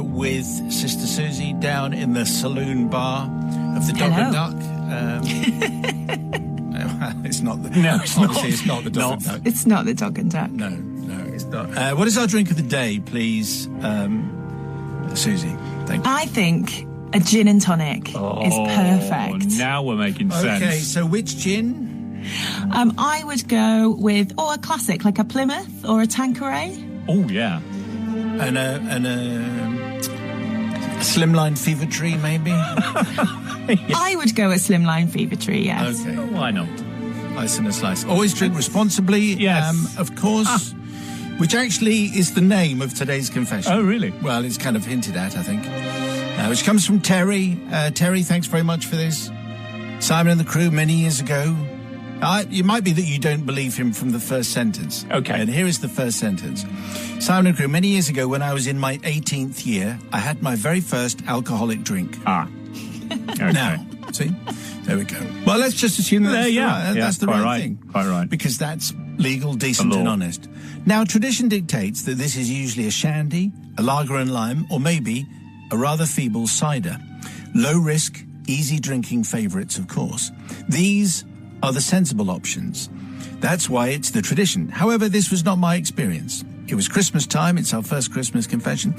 with Sister Susie down in the saloon bar of the Dog and Duck. It's not the... No, it's obviously not. It's not the Dog and Duck. It's not the Dog and Duck. No, it's not. What is our drink of the day, please, Susie? Thank you. I think a gin and tonic is perfect. Now we're making sense. Okay, so which gin? I would go with a classic, like a Plymouth or a Tanqueray. Oh, yeah. And a Slimline Fever Tree, maybe? I would go a Slimline Fever Tree, yes. Okay. Why not? Ice and a slice. Always drink responsibly. Yes. Of course. Which actually is the name of today's confession. Oh, really? Well, it's kind of hinted at, I think. Which comes from Terry. Terry, thanks very much for this. Simon and the Crew, many years ago. It might be that you don't believe him from the first sentence. Okay. And here is the first sentence. Simon and Crew, many years ago when I was in my 18th year, I had my very first alcoholic drink. Okay. Now, see? There we go. Well, let's just assume that's that's the right thing. Quite right. Because that's legal, decent and honest. Now, tradition dictates that this is usually a shandy, a lager and lime, or maybe a rather feeble cider. Low risk, easy drinking favourites, of course. These are the sensible options. That's why it's the tradition. However, this was not my experience. It was Christmas time. It's our first Christmas confession.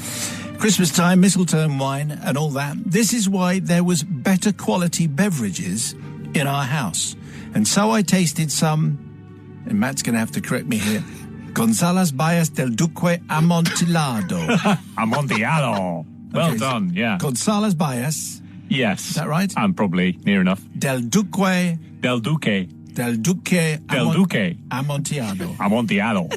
Christmas time, mistletoe and wine and all that. This is why there was better quality beverages in our house. And so I tasted some, and Matt's going to have to correct me here, González Baez del Duque Amontillado. Amontillado. Well done, yeah. González Baez. Yes. Is that right? I'm probably near enough. Del Duque. Del Duque. Del Duque. Del Duque. Amontillado. Amontillado.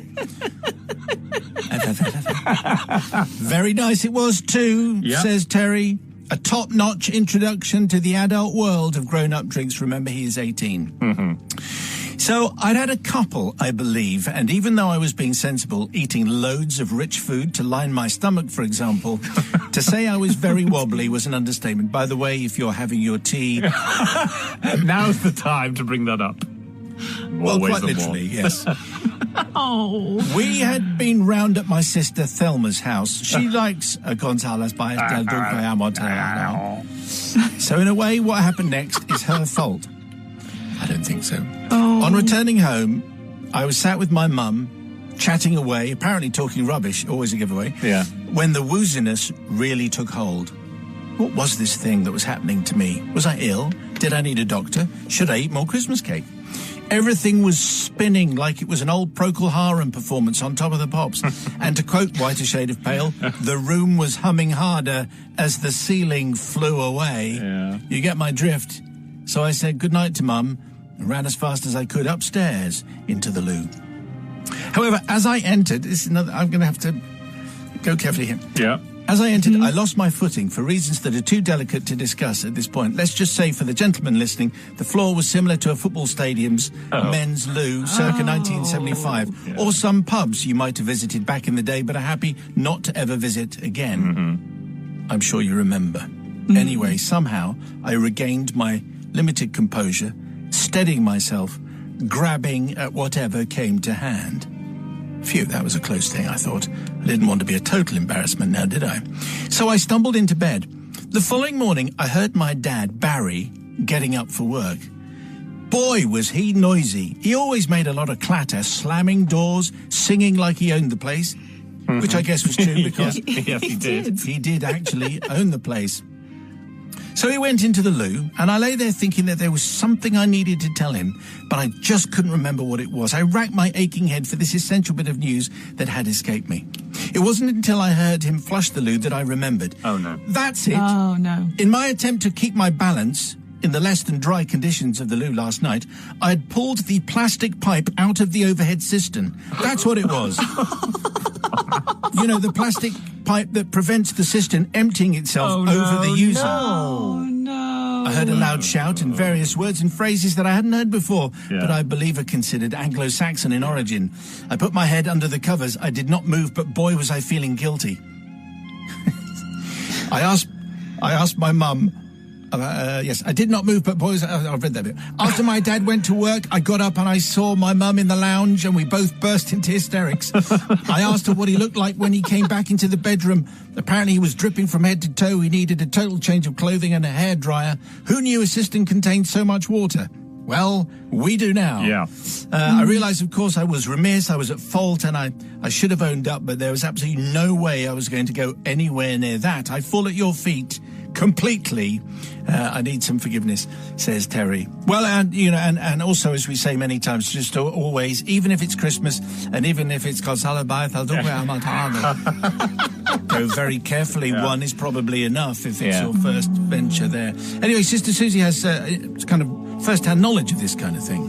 Very nice it was too, says Terry. A top-notch introduction to the adult world of grown-up drinks. Remember, he is 18. Mm-hmm. So I'd had a couple, I believe, and even though I was being sensible, eating loads of rich food to line my stomach, for example, to say I was very wobbly was an understatement. By the way, if you're having your tea... Now's the time to bring that up. Well, Always quite literally, yes. We had been round at my sister Thelma's house. She likes a González Baez del Duque Amontillado. So in a way, what happened next is her fault. I don't think so. On returning home, I was sat with my mum, chatting away, apparently talking rubbish, always a giveaway, when the wooziness really took hold. What was this thing that was happening to me? Was I ill? Did I need a doctor? Should I eat more Christmas cake? Everything was spinning like it was an old Procol Harum performance on Top of the Pops. And to quote White a Shade of Pale, the room was humming harder as the ceiling flew away. Yeah. You get my drift. So I said goodnight to Mum and ran as fast as I could upstairs into the loo. However, as I entered, I'm going to have to go carefully here. Yeah. As I entered, I lost my footing for reasons that are too delicate to discuss at this point. Let's just say, for the gentlemen listening, the floor was similar to a football stadium's men's loo circa 1975, or some pubs you might have visited back in the day but are happy not to ever visit again. Mm-hmm. I'm sure you remember. Anyway, somehow I regained my limited composure, steadying myself, grabbing at whatever came to hand. Phew, that was a close thing, I thought. I didn't want to be a total embarrassment now, did I? So I stumbled into bed. The following morning, I heard my dad, Barry, getting up for work. Boy, was he noisy. He always made a lot of clatter, slamming doors, singing like he owned the place, which I guess was true because yes, he did. He did actually own the place. So he went into the loo, and I lay there thinking that there was something I needed to tell him, but I just couldn't remember what it was. I racked my aching head for this essential bit of news that had escaped me. It wasn't until I heard him flush the loo that I remembered. Oh, no. That's it. Oh, no. In my attempt to keep my balance in the less than dry conditions of the loo last night, I had pulled the plastic pipe out of the overhead cistern. That's what it was. You know, the plastic pipe that prevents the cistern emptying itself over the user. Oh, no. I heard a loud shout and various words and phrases that I hadn't heard before, but I believe are considered Anglo-Saxon in origin. I put my head under the covers. I did not move, but boy, was I feeling guilty. I asked my mum, Yes, I did not move, but boys, I've read that bit. After my dad went to work, I got up and I saw my mum in the lounge and we both burst into hysterics. I asked her what he looked like when he came back into the bedroom. Apparently he was dripping from head to toe. He needed a total change of clothing and a hairdryer. Who knew a cistern contained so much water? Well, we do now. Yeah. I realised, of course, I was remiss, I was at fault, and I should have owned up, but there was absolutely no way I was going to go anywhere near that. I fall at your feet completely. I need some forgiveness, says Terry. Well, and also, as we say many times, just always, even if it's Christmas, and even if it's go very carefully. Yeah. One is probably enough if it's your first venture there. Anyway, Sister Susie has kind of first-hand knowledge of this kind of thing.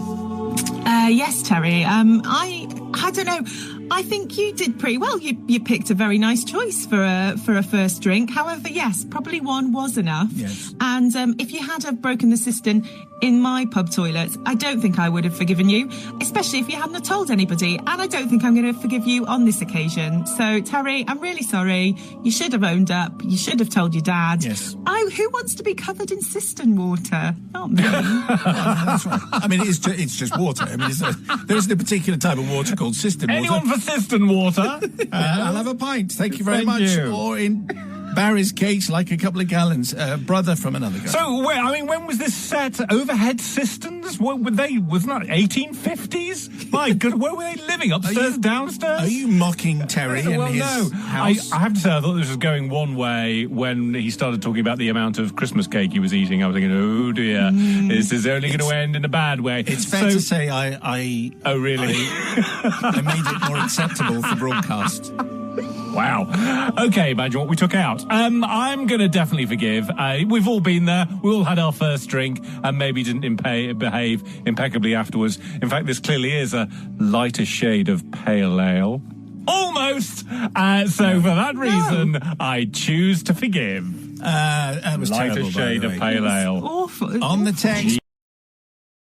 Yes, Terry. I don't know. I think you did pretty well. You picked a very nice choice for a first drink. However, yes, probably one was enough. Yes. And if you had have broken the cistern in my pub toilet, I don't think I would have forgiven you, especially if you hadn't have told anybody. And I don't think I'm going to forgive you on this occasion. So, Terry, I'm really sorry. You should have owned up. You should have told your dad. Yes. Who wants to be covered in cistern water? Not me. That's right. I mean, it's just water. I mean, there isn't a particular type of water called cistern water. Anyone for cistern water? I'll have a pint. Thank you very much. You. Or in Barry's case, like a couple of gallons. Brother from another guy. So, when was this set? Overhead cisterns? What were they? Was not 1850s? My God, where were they living? Upstairs, downstairs? Are you mocking Terry and his house? I have to say, I thought this was going one way when he started talking about the amount of Christmas cake he was eating. I was thinking, oh dear, this is only going to end in a bad way. It's fair to say Oh, really? I made it more acceptable for broadcast. Wow. Okay, imagine what we took out. I'm going to definitely forgive. We've all been there. We all had our first drink and maybe didn't behave impeccably afterwards. In fact, this clearly is a lighter shade of pale ale. Almost! So for that reason, I choose to forgive. It was lighter terrible, shade of pale ale. Awful. On the text.